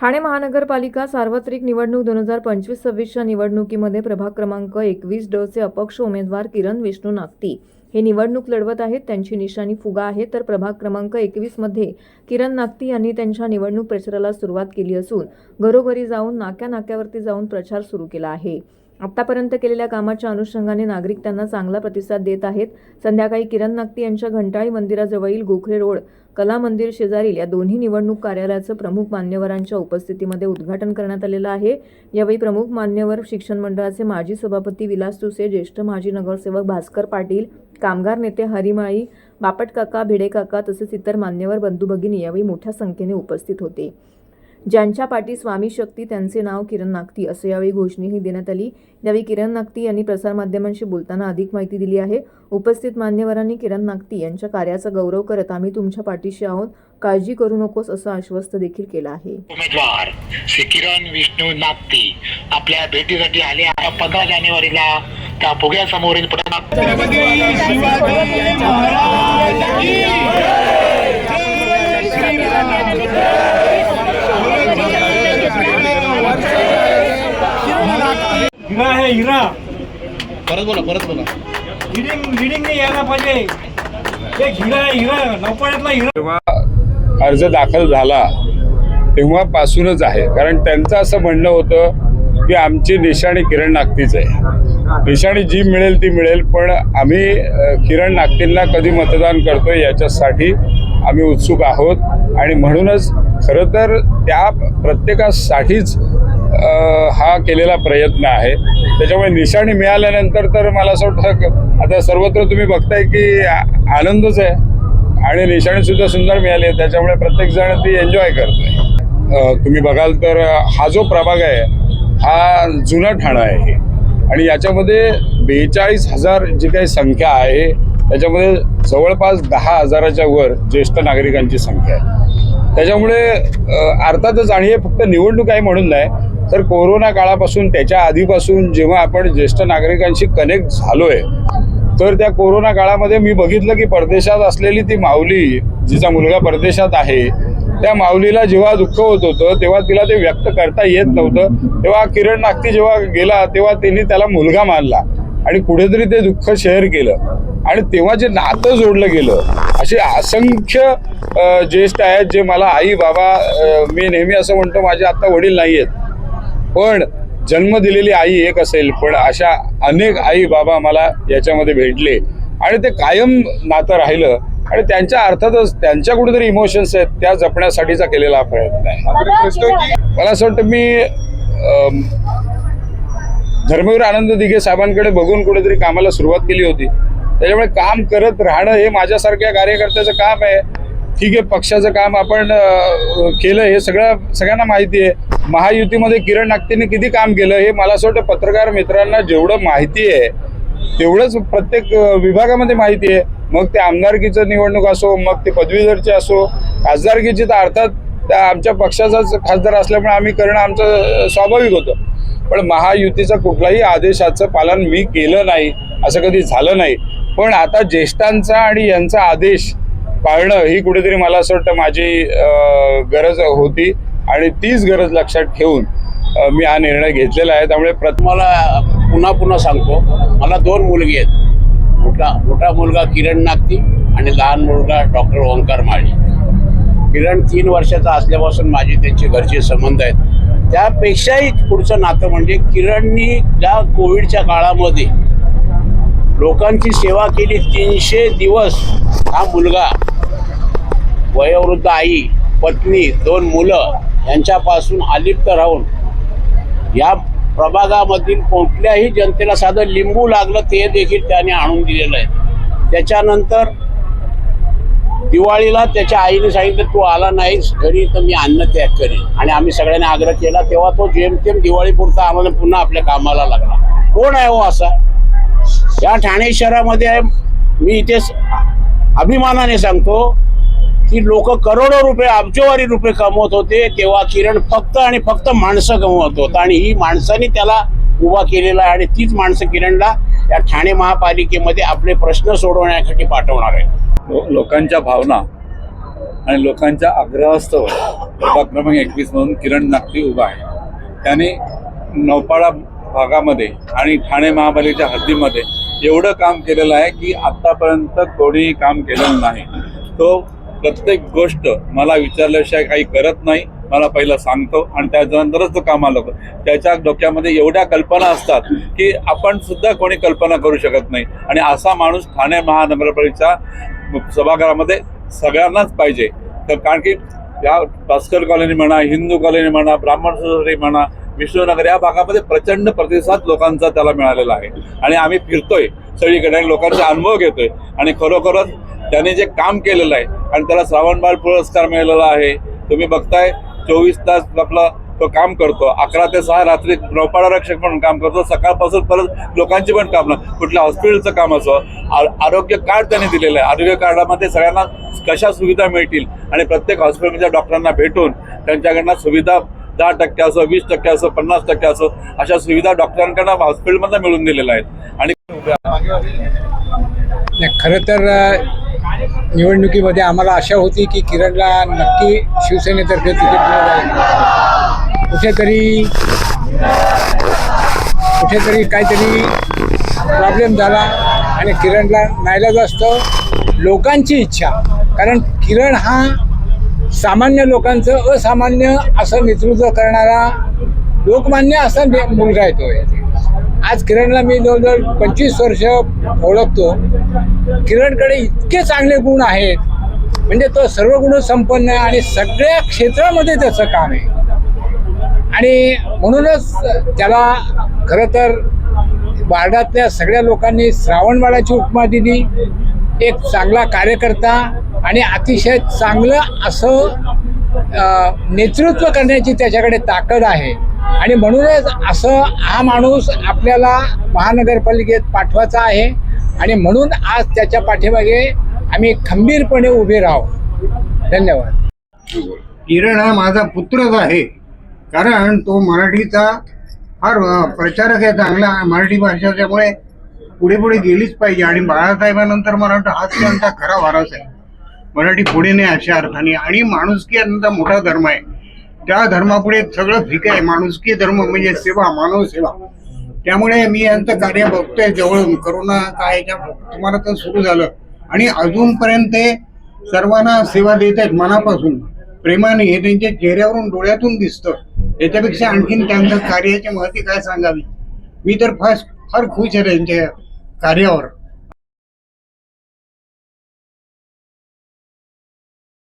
ठाणे महानगरपालिका सार्वत्रिक निवडणूक 2025-26च्या निवडणुकीमध्ये प्रभाग क्रमांक 21 चे अपक्ष उमेदवार किरण विष्णू नागती हे निवडणूक लढवत आहेत। त्यांची निशाणी फुगा आहे। तर प्रभाग क्रमांक 21 मध्ये किरण नागती यांनी त्यांच्या निवडणूक प्रचाराला सुरुवात केली असून घरोघरी जाऊन नाक्यावरती जाऊन प्रचार सुरू केला आहे। आतापर्यंत केलेल्या कामाच्या अनुषंगाने नागरिक त्यांना चांगला प्रतिसाद देत आहेत। संध्याकाळी किरण नागती यांच्या घंटाळी मंदिराजवळील गोखले रोड कला मंदिर शेजारील या दोन्ही निवडणूक कार्यालयाचं प्रमुख मान्यवरांच्या उपस्थितीमध्ये उद्घाटन करण्यात आलेलं आहे। यावेळी प्रमुख मान्यवर शिक्षण मंडळाचे माजी सभापती विलास तुसे, ज्येष्ठ माजी नगरसेवक भास्कर पाटील, कामगार नेते हरिमाळी, बापट काका, भिडे काका तसेच इतर मान्यवर बंधू भगिनी यावेळी मोठ्या संख्येने उपस्थित होते। ज्यांच्या पाठी स्वामी शक्ती त्यांचे नाव किरण नागती असं यावेळी घोषणाही देण्यात आली। यावेळी किरण नागती यांनी प्रसारमाध्यमांशी बोलताना अधिक माहिती दिली आहे। उपस्थित मान्यवरांनी किरण नागती यांच्या कार्याचा गौरव करत आम्ही तुमच्या पाठीशी आहोत, काळजी करू नकोस असं आश्वस्त देखील केलं आहे। उमेदवार श्री किरण विष्णू नागती आपल्या भेटीसाठी आले आहे। 15 जानेवारीला त्या फुग्यासमोरील हिरा है हिरा। परत बोला रीडिंग नाही यायला पाहिजे। एक हिरा आहे हिरा, नौपाड्यातला हिरा। जेव्हा अर्ज दाखल झाला तेव्हापासूनच आहे, कारण त्यांचं असं म्हणणं होतं की आमची निशाणी किरण नागतीच आहे, निशाणी जी मिळेल ती मिळेल, पण आम्ही किरण नागतींना कधी मतदान करतोय याच्यासाठी आम्ही उत्सुक आहोत। आणि म्हणूनच खरं तर त्या प्रत्येकासाठीच हा केलेला प्रयत्न आहे। त्याच्यामुळे निशाणी मिळाल्यानंतर तर मला असं वाटतं आता सर्वत्र तुम्ही बघताय की आनंदच आहे आणि निशाणी सुद्धा सुंदर मिळाली आहे, त्याच्यामुळे प्रत्येकजण ती एन्जॉय करतोय। तुम्ही बघाल तर हा जो प्रभाग आहे हा जुना ठाणा आहे आणि याच्यामध्ये 42,000 जी काही संख्या आहे त्याच्यामध्ये जवळपास 10,000च्या वर ज्येष्ठ नागरिकांची संख्या आहे। त्याच्यामुळे अर्थातच, आणि हे फक्त निवडणूक आहे म्हणून नाही तर कोरोना काळापासून त्याच्या आधीपासून जेव्हा आपण ज्येष्ठ नागरिकांशी कनेक्ट झालोय तर त्या कोरोना काळामध्ये मी बघितलं की परदेशात असलेली ती माऊली, जिचा मुलगा परदेशात आहे, त्या माऊलीला जेव्हा दुःख होत होतं तेव्हा तिला ते व्यक्त करता येत नव्हतं, तेव्हा किरण नागती जेव्हा गेला तेव्हा त्यांनी त्याला मुलगा मानला आणि कुठेतरी ते दुःख शेअर केलं आणि तेव्हा जे नातं जोडलं गेलं। असे असंख्य ज्येष्ठ आहेत जे मला आई बाबा, मी नेहमी असं म्हणतो माझे आता वडील नाही आहेत पण जन्म दिलेली आई एक असेल, पण अशा अनेक आई बाबा मला याच्यामध्ये भेटले आणि ते कायम नातं राहिलं आणि त्यांच्या अर्थातच त्यांच्या कुठेतरी इमोशन्स आहेत त्या जपण्यासाठीचा केलेला हा प्रयत्न आहे। मला असं वाटतं मी धर्मवीर आनंद दिघे साहेबांकडे बघून कुठेतरी कामाला सुरुवात केली होती, त्याच्यामुळे काम करत राहणं हे माझ्यासारख्या कार्यकर्त्याचं काम आहे। ठीक आहे, पक्षाचं काम आपण केलं हे सगळ्यांना माहिती आहे। महायुतीमध्ये किरण नागतीने किती काम केलं हे मला असं वाटतं पत्रकार मित्रांना जेवढं माहिती आहे तेवढंच प्रत्येक विभागामध्ये माहिती आहे। मग ते आमदारकीचं निवडणूक असो, मग ते पदवीधरचे असो, खासदारकीची तर अर्थात त्या आमच्या पक्षाचाच खासदार असल्यामुळे आम्ही करणं आमचं स्वाभाविक होतं, पण महायुतीचा कुठलाही आदेशाचं पालन मी केलं नाही, असं कधी झालं नाही। पण आता ज्येष्ठांचा आणि यांचा आदेश पाळणं ही कुठेतरी मला असं वाटतं माझी गरज होती आणि तीच गरज लक्षात ठेवून मी हा निर्णय घेतलेला आहे। त्यामुळे मला पुन्हा सांगतो, मला 2 मुलगी आहेत। मोठा मुलगा किरण नागती आणि लहान मुलगा डॉक्टर ओंकार माळी। किरण 3 वर्षाचा असल्यापासून माझी त्यांचे घरचे संबंध आहेत। त्यापेक्षाही पुढचं नातं म्हणजे किरणनी ज्या कोविडच्या काळामध्ये लोकांची सेवा केली, 300 दिवस हा मुलगा, वयोवृद्ध आई, पत्नी, 2 मुलं यांच्यापासून अलिप्त राहून या प्रभागामधील कुठल्याही जनतेला साधं लिंबू लागलं ते देखील त्याने आणून दिलेलं आहे। त्याच्यानंतर दिवाळीला त्याच्या आईने सांगितलं तू आला नाहीस घरी तर मी अन्न त्याग करेन, आणि आम्ही सगळ्यांनी आग्रह केला, तेव्हा तो जेमतेम दिवाळीपुरता आम्हाला पुन्हा आपल्या कामाला लागला। कोण आहे हो असा? या ठाणे शहरामध्ये आहे। मी इथे अभिमानाने सांगतो की लोक करोडो रुपये, अब्जोवारी रुपये कमवत होते, तेव्हा किरण फक्त आणि फक्त माणसं कमवत होता आणि ही माणसांनी त्याला उभा केलेला आहे आणि तीच माणसं किरणला या ठाणे महापालिकेमध्ये आपले प्रश्न सोडवण्यासाठी पाठवणार आहे। लोकांच्या भावना आणि लोकांच्या आग्रहास्तव प्रभाग क्रमांक 21 मधून किरण नागती उभा आहे. त्याने नौपाडा भागामध्ये आणि ठाणे महापालिकेच्या हद्दीमध्ये एवढं काम केलेलं आहे की आत्तापर्यंत कोणीही काम केलेलं नाही. तो प्रत्येक गोष्ट मला विचारल्याशिवाय काही करत नाही. मला पहिलं सांगतो आणि त्याच्यानंतरच तो कामाला लागतो. त्याच्या डोक्यामध्ये एवढ्या कल्पना असतात की आपण सुद्धा कोणी कल्पना करू शकत नाही. आणि असा माणूस ठाणे महानगरपालिकेच्या सभागृहामध्ये सगळ्यांनाच पाहिजे. तर कारण की या भास्कर कॉलनी म्हणा, हिंदू कॉलनी म्हणा, ब्राह्मण सोसायटी म्हणा, विष्णुनगर या भागामध्ये प्रचंड प्रतिसाद लोकांचा त्याला मिळालेला आहे. आणि आम्ही फिरतोय सगळीकडे आणि लोकांचे अनुभव घेतोय. आणि खरोखरच त्याने जे काम केलेलं आहे आणि त्याला श्रावणबाळ पुरस्कार मिळालेला आहे. तुम्ही बघताय 24 तास आपला तो काम करतो. 11 ते 6 रात्री नौपाडा रक्षक म्हणून काम करतो. सकाळपासून परत लोकांची पण काम, कुठल्या हॉस्पिटलचं काम असो. आरोग्य कार्ड त्याने दिलेलं आहे. आरोग्य कार्डामध्ये सगळ्यांना कशा सुविधा मिळतील आणि प्रत्येक हॉस्पिटलच्या डॉक्टरांना भेटून त्यांच्याकडनं सुविधा 10% असो, 20% असो, 50% असो अशा सुविधा डॉक्टरांकडनं हॉस्पिटलमध्ये मिळून दिलेल्या आहेत. आणि खरं तर निवडणुकीमध्ये आम्हाला आशा होती की किरणला नक्की शिवसेनेतर्फे तिकीट दिलं जाईल. कुठेतरी काहीतरी प्रॉब्लेम झाला आणि किरणला नाईलाजास्तव लोकांची इच्छा, कारण किरण हा सामान्य लोकांचं असामान्य असं नेतृत्व करणारा लोकमान्य असा मुलगा येतो. आज किरणला मी जवळजवळ 25 वर्ष ओळखतो. किरणकडे इतके चांगले गुण आहेत, म्हणजे तो सर्व गुण संपन्न आहे आणि सगळ्या क्षेत्रामध्ये त्याचं काम आहे. आणि म्हणूनच त्याला खरं तर वार्डातल्या सगळ्या लोकांनी श्रावणबाळाची उपमा दिली. एक चांगला कार्यकर्ता आणि अतिशय चांगलं असं नेतृत्व करण्याची त्याच्याकडे ताकद आहे. आणि म्हणूनच असं हा माणूस आपल्याला महानगरपालिकेत पाठवायचा आहे. आणि म्हणून आज त्याच्या पाठीमागे आम्ही खंबीरपणे उभे राहू. धन्यवाद. किरण हा माझा पुत्रच आहे, कारण तो मराठीचा फार प्रचारक आहे चांगला. मराठी भाषा त्यामुळे पुढे पुढे गेलीच पाहिजे. आणि बाळासाहेबांनंतर मला वाटतं हाच त्यांचा खरा वारस आहे. मराठी पुढे नाही अशा अर्थाने. आणि माणुसकी यांचा मोठा धर्म आहे. त्या धर्मापुढे सगळं ठीक आहे. माणुसकी धर्म म्हणजे सेवा, मानव सेवा. त्यामुळे मी यांचं कार्य बघतोय जवळून. करोना काळाच्या तुम्हाला तर सुरू झालं आणि अजूनपर्यंत ते सर्वांना सेवा देत आहेत मनापासून, प्रेमाने. हे त्यांच्या चेहऱ्यावरून डोळ्यातून दिसतं. याच्यापेक्षा आणखीन त्यांच्या कार्याची महती काय सांगावी. मी तर फार खुश आहे त्यांच्या कार्यावर.